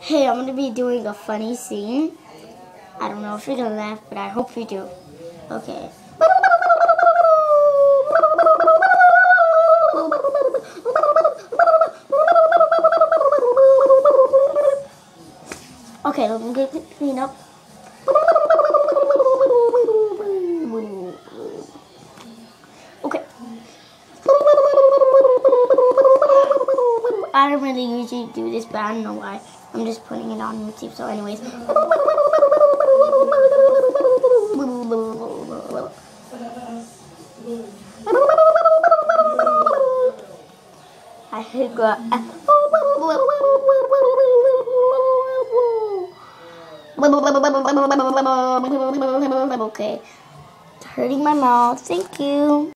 Hey, I'm gonna be doing a funny scene. I don't know if you're gonna laugh, but I hope you do. Okay. Okay, let me get clean up. Okay. I don't really usually do this, but I don't know why. I'm just putting it on YouTube. So anyways. I hate God. Okay. It's hurting my mouth. Thank you.